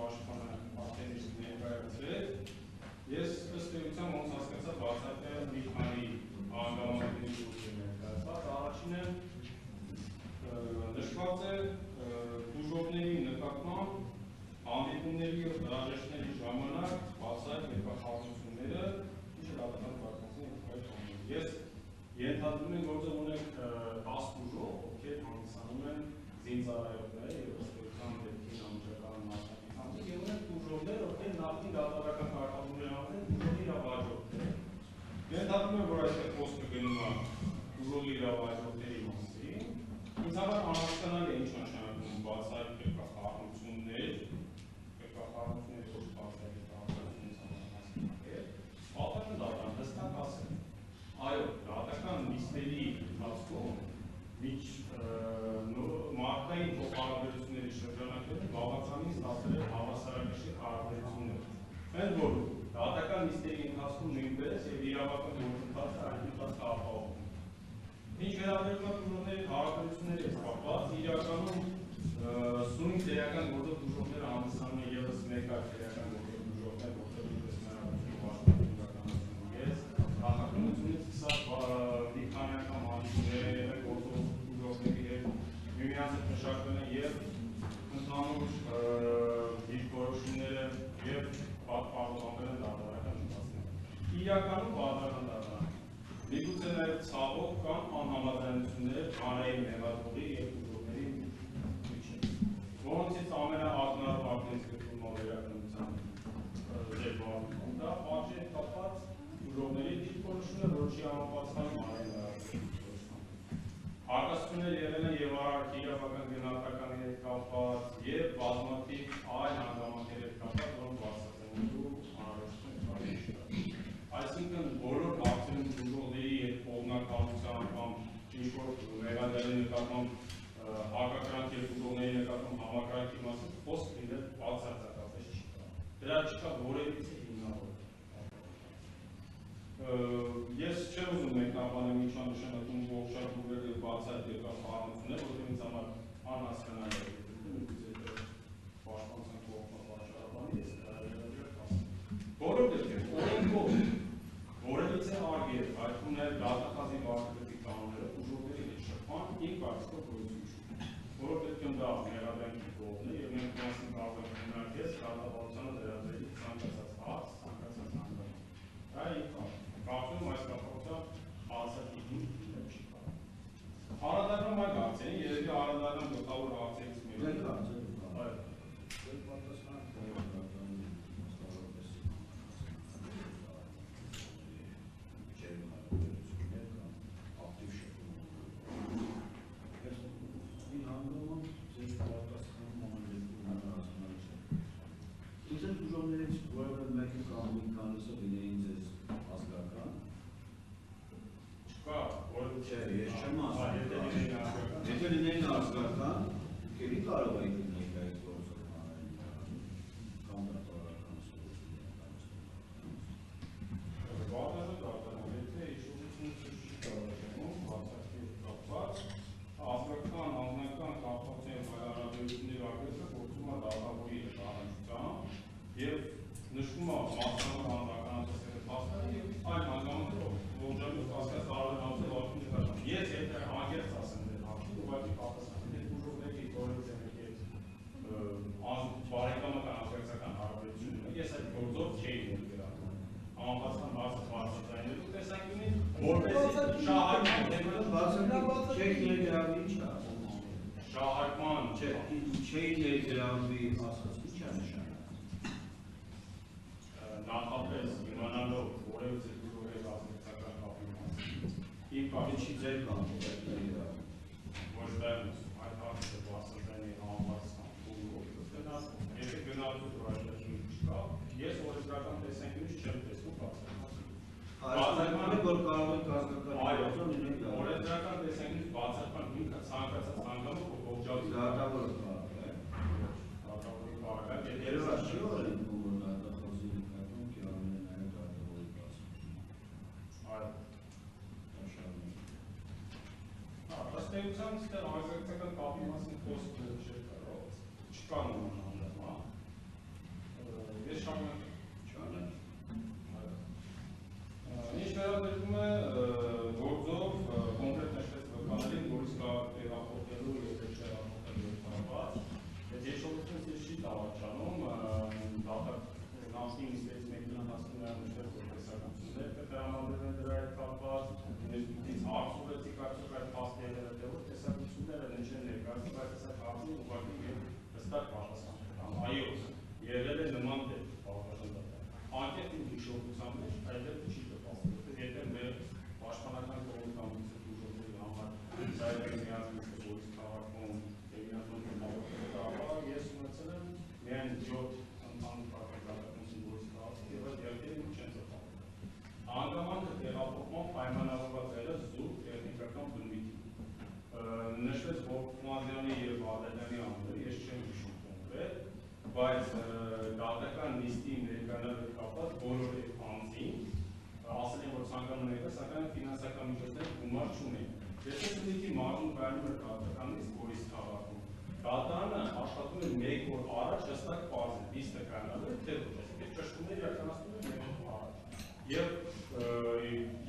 պաշտպանը արդեն իսկ ներկայացրել, ես ըստ էության ոնց հասկացա բացատրել մի քանի անգամակների շուրջ ներկայացված, առաջինը նշված է բուժողների նկատմամբ հանդիպումների և հրաժեշտների ժամանակ բացահայտ ներկայացությունները, ինչը դատական պարտքին ես ենթադրում եմ, որ ունենք 10 բուժող, ովքեր հանդիսանում են զինծառայողներ և ըստ էության դեպքին անմիջական մասնակցությամբ, և ունենք բուժողներ, ովքեր նախկին դատական կարգավորումներ անեն բուժողի իրավահաջորդներ։ Ենթադրում եմ, որ այստեղ խոսքը գնում է բուժողի իրավահաջորդների մասին։ Ինձ համար անհասկանալի է ինչ նշանակում բացահայտ կրկախառնություններ, կրկախառնությունների ոչ բացահայտ կրկախառնությունից համար հասկանալի է։ Պատմական դատարան հստակ ասել։ Այո, դատական նիստերի ընթացքում մարդկային փոխհարաբերությունների շրջանակներում բավականին ստացել է հավասարակշիռ հարաբերություններ։ Ընդ որում, դատական նիստերի ընթացքում նույնպես և իրավական գործընթացը այդ ընթացքը ապահովում։ Ինչ վերաբերում է բուժողների հարաբերությունների հետ կապված, իրականում սույն քրեական գործող բուժողները հանդիսանում են ևս մեկ այլ քրեական գործող բուժողներ, որտեղ նույնպես մենավորություն պաշտպանում ես նախաքննությունից սկսած մի քանի անգամ հանդիպումներ են եղել գործող բուժողների հետ, միմյանց հետ մշակվել են և ընդհանուր դիրքորոշումները և պատմաբանվել են դատարանական ընթացքում։ Իրականում դատարան միգուցե նաև ցավոք կան անհամաձայնություններ հանրային մեղադրողի և բուժողների միջև, որոնցից ամենաակնառու ակնեց կրկնումը վերակնության ձեր բարձրում, դա պատժի հետ կապված բուժողների դիրքորոշումը, որ չի համապատասխանում հանրային մեղադրողի։ Հակասություններ եղել են և արարքի իրավական գնահատականի հետ կապված, և բազմաթիվ այլ հանգամանքների հետ կապված, որոնք բացատրելու անհրաժեշտություն չկա։ Այսինքն բոլոր հարցերում բուժողների հետ կողմնակալության կամ ինչ-որ մեղադրյալի նկատմամբ հակակրանքի և բուժողների նկատմամբ համակրանքի մասին խոսք լինել բացարձակապես չկա։ Դրա չկա որևիցե հիմնավոր։ Ես չեմ ուզում մեկնաբանել ինչ նշանակում ողջագուրվել և բացահայտ կրկախառնություններ, որովհետև ինձ համար անհասկանալի է։ Պաշտպանության կողմը պատճառաբանի ես բոլոր դեպքերում օրենքով որևիցե արգելք, այդ թվում նաև դատախազի վարչապետի կանոնները բուժողների հետ շփման իմ կարծիքով գոյություն չունի, որով դեպքում դա մեղադրանքի կողմն է և մենք միասին կարող ենք քննարկել դատավարությանը վերաբերել ցանկացած հարց, ցանկացած հանգամանք։ Դա իմ կարծում եմ այս կապակցությամբ բացահայտ դիմել չի կարող։ Անդրադառնամ այլ հարցերին, երևի անդրադառնամ գլխավոր հարցերից մեկը։ Բուժողներից որևէ մեկը կամ մի քանիսը լինեին ձեզ ազգական։ Չկա, չէ, ես չեմ ասում։ Եթե լինեին ազգական, քերի կարող եք լինեին այդ գործով հանրային կամ դատավարական Վատաժը դատարան, եթե իշխանությունը չի կարող բացահայտել կապված, ազգական, անձնական կապվածության և այլ հարաբերությունների արգելքը գործում է դատավորի հետ առնչությամբ և նշվում է մասնավոր անձնականացած փաստերը և այլ հանգամանքներով ողջամիտ հասկացած տարբեր հանձնարարությունների նկատմամբ։ Ես եթե անկեղծ ասեմ դեր հարցին, ուղղակի պատասխանեմ, եթե բուժողների որևիցե մեկի բարեկամական ազգակցական հարաբերություն ունի, ես այդ գործով չէի ներգրավում։ Համապատասխան բարձրացնելու տեսանկյունից, որպեսզի շահարկման շահարկման չէի ներգրավվի ասած ինչ է նշանակում։ Նախապես իմանալով որևիցե բուժողի ազգակցական կապի մասին, իմ կապի ձեր կապը ոչ բերնս այդ հարցը բարձրացնի համապատասխան փուլով, եթե գնալու դրաժնություն չկա, ես օրենսդրական տեսանկյունից չեմ տեսնում բացառական։ Այսինքն որ կարող եք ազգական օրենսդրական տեսանկյունից բացառական ինքը ցանկացած հանգամանք ողջամիտ դատավորը կարող է։ Դատավորի կարող է, երևա չի օրենքում որ դատախազի նկատմամբ կարող է նաև դատավորի բացառություն։ Այո։ Ըստ էության այստեղ ազգակցական կապի մասին խոսքը չէ կարող, չկա նման հանդիպում։ նշել, որ տեսականություններ կտրամադրվեն դրա հետ կապված, ինստիտուտից հարց ուղղեցիք արդյոք այդ փաստիները, թե որ տեսականությունները նշեն ներկայացնում, բայց հեսա կարծում ուղղակի եւ հստակ պատասխան կտամ։ Այո, եղել է նման դեպք բավականին։ Անկետ իմ հիշողության մեջ այդ դեպքը չի տպասվել, եթե մեր պաշտպանական կողմի կամ ինստիտուտների համար սայլերի միացնից որից քաղաքում Տերինատոն ապա ես ունեցել եմ միայն 7 ընդհանուր պատասխանատվություն որից քաղաքի եւ այդ երկերին չեն ծրագրել։ Հանգամանքը տեղափոխման պայմանավորված էր զուտ տեխնիկական բնույթի։ Նշվեց Հովմազյանի եւ Ադելյանի անունները, ես չեմ հիշում կոնկրետ, բայց դատական նիստի ներկայանալ հետ կապված բոլոր անձին ասել են, որ ցանկանում եք, սակայն ֆինանսական միջոցներ գումար չունեն։ Եթե սնիկի մարմուն կայանում էր դատական նիստ Գորիսի քաղաքում, դատանը աշխատում էր 1 օր առաջ հստակ պարզ է, նիստը կայանալու է, թե ոչ, այսինքն ճշտումներ իրականացնում են 1 օր առաջ։ Եվ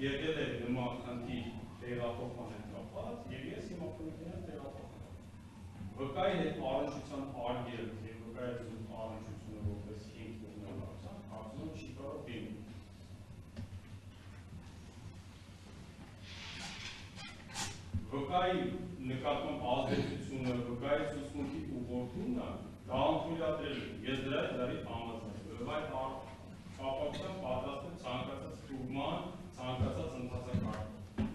եղել է նման խնդիր տեղափոխման հետ կապված, եւ ես իմ ապօրինքներով տեղափոխում։ Վկայի հետ առնչության արգելը եւ վկայի հետ առնչությունը որպես հիմք ունենալու, կարծում եմ չի կարող լինել։ Վկայի նկատմամբ ազդեցությունը, վկայի ցուցմունքի ուղղորդումն դա անթույլատրել է, ես դրա հետ համաձայն եմ, եւ այդ կապակցությամբ պատրաստ եմ ցանկացած ստուգման, ցանկացած ընթացակարգ։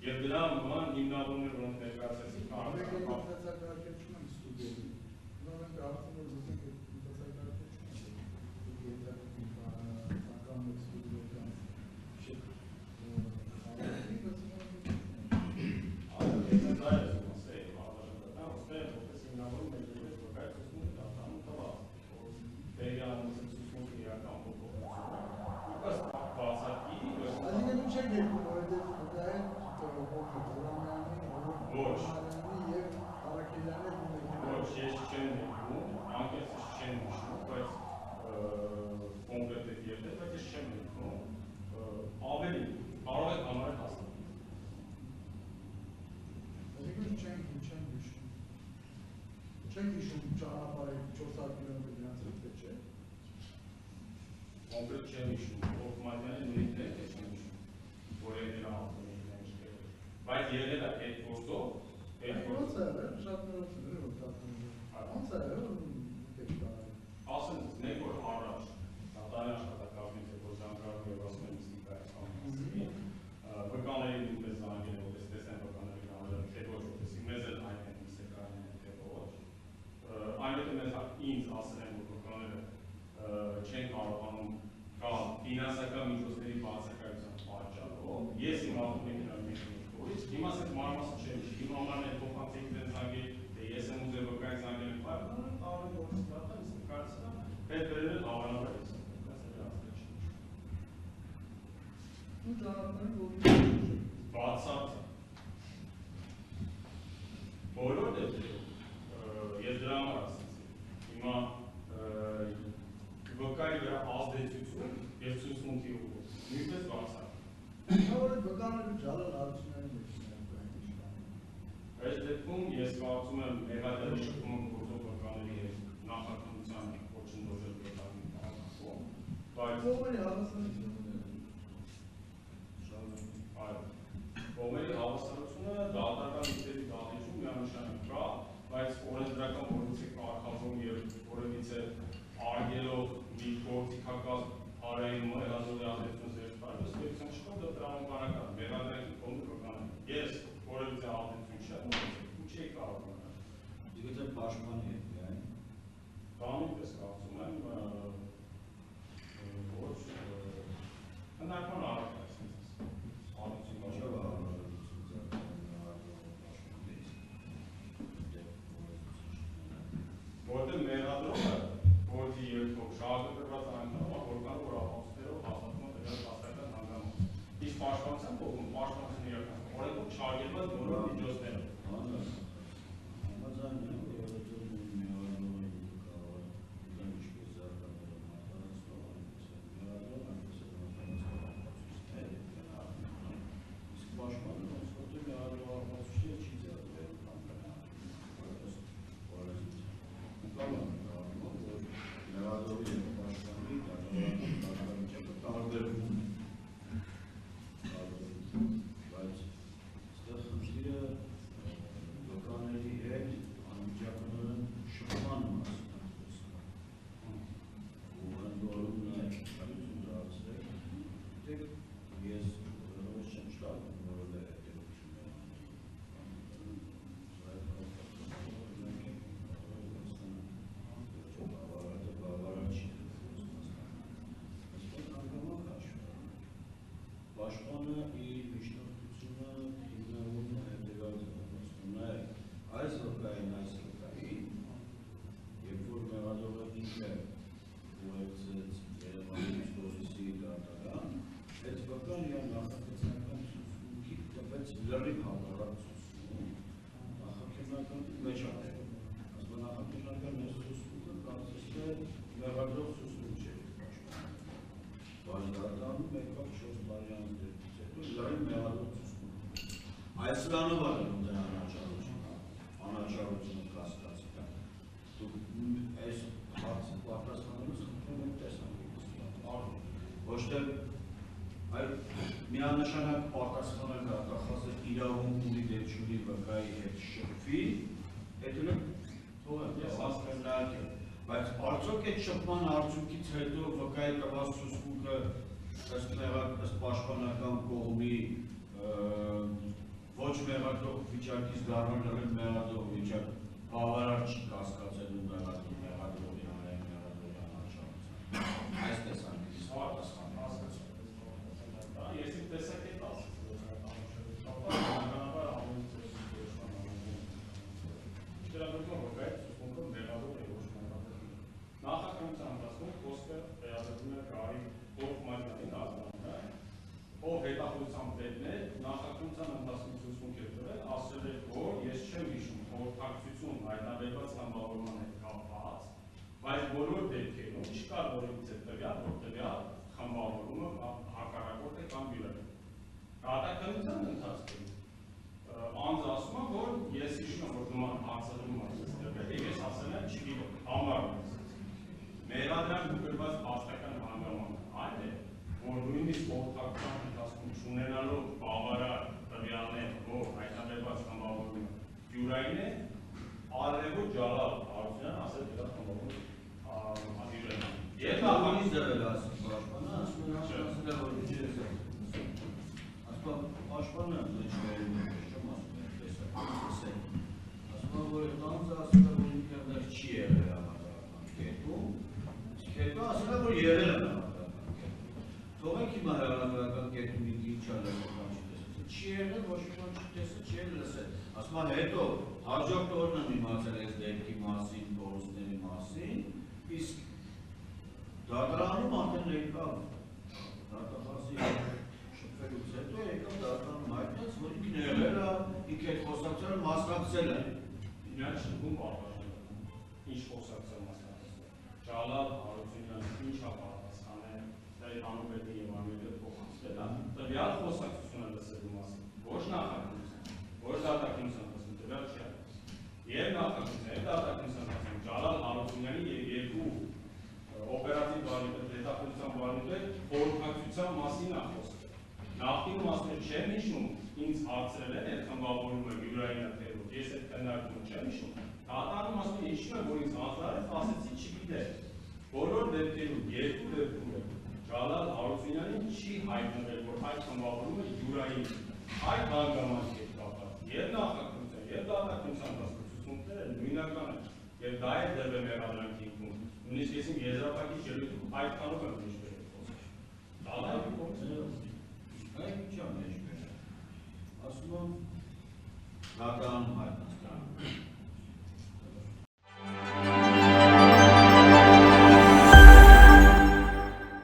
Եվ դրա նման հիմնավորումներ, որոնք ներկայացրեցի, կարող է ընթացակարգերում են ստուգել։ Նորեն կարծում եմ, որ չենք հիշում ճանապարհի 400 կիլոմետր դրանց հետ չէ։ Կոնկրետ չեմ հիշում, Հովմազյանի նույնն է չեմ հիշում, որ եղել է ավտոմեքենա։ Բայց եղել է այդ գործով, ոնց է եղել, շատ նորություններ որ տակնում են։ Ոնց է եղել, ասենք 1 օր առաջ դատարանի աշխատակազմից է որ զանգարում եւ ասում են միստիկայական վկաների նույնպես զանգել որպես տեսնեն վկաների կանոնը թե ոչ որպեսզի մեզ էլ հայտնեն միստիկայական թե ոչ այնուհետև մեզ ինձ ասել են որ վկաները չեն կարողանում կամ ֆինանսական միջոցների բացակայության պատճառով ես իմ ավտոմեքենայի մեջ հիմա ասենք մանրամասն չեմ իմ համարն է փոխանցեք դեն զանգել թե ես եմ ուզել վկայի զանգել պայմանավորը տարի որից դատա կարծում հետ վերել հավանաբար ես ու ճանապարհը բացարձ բոլոր դեպքերում ես դրա համար ասեցի հիմա վկայի վրա ազդեցություն եւ ցուցմունքի ուղղություն նույնպես բացարձ Նորը վկաները ջալը լարությունների մեջ այս դեպքում ես կարծում եմ մեղադերի շփման գործող վկաների հետ նախաքննության ոչնչոջել վկայի կողմում բայց կողմերի հավասարությունը կողմերի հավասարությունը դատական նիստերի դատիճում միանշանակ կա, բայց օրենսդրական որոնցի կարգավորում եւ որևիցե արգելով մի գործիքակազմ հարային մեղադրանքի ազդեցություն զերծ տալու ստեղծան չկա դա տրամաբանական մեղադրանքի կողմի վկաներ։ Ես որևիցե ազդեցություն չեմ ու չի կարող ունենալ։ Դիգիթալ պաշտպանի հետ միայն։ Բանից կարծում եմ ոչ հնարքան առած որտեղ մեղադրումը գործի երկով շահագրգռված անդամը որքան որ ապացույցներով հաստատվում է դրա հաստատական հանգամանք։ Իսկ պաշտպանության կողմում պաշտպանությունը իրականացնում օրենքով չարգելված բոլոր միջոցները։ Համաձայն եմ, որ երեջուրում միավորնողի կարող է ինչպես զարգանալու մարտարացնող միավորնող այնպես է իսկ պաշտպանը ոնց որ միավորնող ապացույցները չի զարգվել կամ Մեղադրողի և պաշտպանի պաշտպանը իր միջնորդությունը հիմնավորում է հետևյալ ձևակերպում է այս վկային, երբ որ մեղադրողը ինքը ուղեկցեց Երևանի Ստորիսի դատարան, այդ վկան իր նախաքննական ցուցմունքի տվեց լրիվ հակառակ ցուցմունք նախաքննական մեջ արել։ Ասում նախաքննական այս ցուցմունքը կարծես թե մեղադրող ցուցմունք չէր պաշտպանում։ Բայց դատարանում եկավ 4 տարի անց դեպքից հետո լրիվ մեղադրող ցուցմունք։ Այսրանով արել դրա անաչառությունը կասկածի կա։ Դուք այս հարցը պատասխանելուց խնդրում եք տեսանելուց։ Ոչ թե այլ միանշանակ պատասխանել դատախազը իրավունք ունի դեպչունի վկայի հետ շփվի, հետո թողեմ, ես հասկանալի եմ, բայց արդյոք այդ շփման արդյունքից հետո վկայի տված ցուցմունքը ըստ պաշտպանական կողմի ոչ մեղադրող վիճակից դառնալ լրիվ մեղադրող վիճակ բավարար չի կասկածելու մեղադրողի հանրային մեղադրողի անարշավության։ Այս տեսանկյունից պատասխան Ես իմ տեսակետ բնականաբար Չերագրում վկայի ցուցմունքը մեղադրող է ոչ մեղադրող։ Նախաքննության ընթացքում խոսքը վերաբերվում է Գարի Հովմանյանին ազգանունը, ով հետախուզության պետն է, նախաքննության ընթացքում ցուցմունք է տվել, ասել է, որ ես չեմ հիշում խորհրդակցություն հայտնաբերված խմբավորման հետ կապված, բայց բոլոր դեպքերում չկար որևիցե տվյալ, որ տվյալ խմբավորումը հակառակորդ է կամ յուրայինը։ Դատաքննության ընթացքում անձը ասում է, որ ես հիշում եմ, որ նման հարցադրում ասես տվել, եւ ես ասել եմ չգիտեմ, համարում եմ։ Մեղադրանք գրված փաստական հանգամանքը այն է, որ նույնիսկ խորհրդակցության ընթացքում չունենալով բավարար տվյալներ, որ հայտնաբերված խմբավորումը յուրային է, արևոտ Ջալալ Հարությունյանն ասել դրա խմբավորումը յուրային է։ Եվ նախանից դրել ասում պաշտպանը, ասում են ասել է, որ չի ես ասում պաշտպանը մեջ վերում է, չեմ ասում է տեսակ, ասում է, որ այդ անձը ասել է, որ ինքը դեռ չի եղել համադրական կետում, հետո ասել է, որ եղել է համադրական կետում։ Թողեք հիմա համադրական կետում ինքը ինչ ալերական չի տեսել, չի եղել, ոչ ոք չի տեսել, չի լսել։ Ասում է, հետո հաջորդ օրն եմ իմացել այս դեպքի մասին, փորձների մասին, իսկ դատարանում արդեն եկավ դատախազի շփվելուց հետո եկավ դատարանում հայտնեց, որ ինքն եղել է, ինքը այդ խոսակցությանը մասնակցել է։ Իրան շփում պատասխանել, ինչ խոսակցության մասնակցել։ Ջալալ Հարությունյանը ինչ է պատասխանել, դա իր անուպետի եւ անուպետի փոխանցել է, տվյալ խոսակցությունը լսելու մասին, ոչ նախաքննության, ոչ դատաքննության մասին, տվյալ չի ասել։ Եվ նախաքննության, եւ դատաքննության մասին Ջալալ Հարությունյանի եւ երկու օպերատիվ բարիներ, հետախուզության բարիներ խորհրդակցության մասին է խոսքը։ Նախկինում ասում է չեմ հիշում, ինձ հարցրել են այդ խմբավորումը յուրային է թե ոչ, ես այդ քննարկումը չեմ հիշում։ Դատարանում ասում է հիշում եմ, որ ինձ հանձնարարեց, ասեցի չգիտեմ։ Բոլոր դեպքերում երկու դեպքում է Ջալալ Հարությունյանին չի հայտնվել, որ այդ խմբավորումը յուրային է։ Այդ հանգամանքի հետ կապված եւ նախաքննության, եւ դատաքննության ցուցմունքները նույնական են, եւ դա է դեպի մեղադրանքի ինքում։ Նույնիսկ ես իմ եզրափակիչ ելույթում այդքանով եմ մեջբերել խոսքը։ Դալայի կողմը Այդ ինչ է մեջբերել։ Ասում եմ դատարանում հայտնած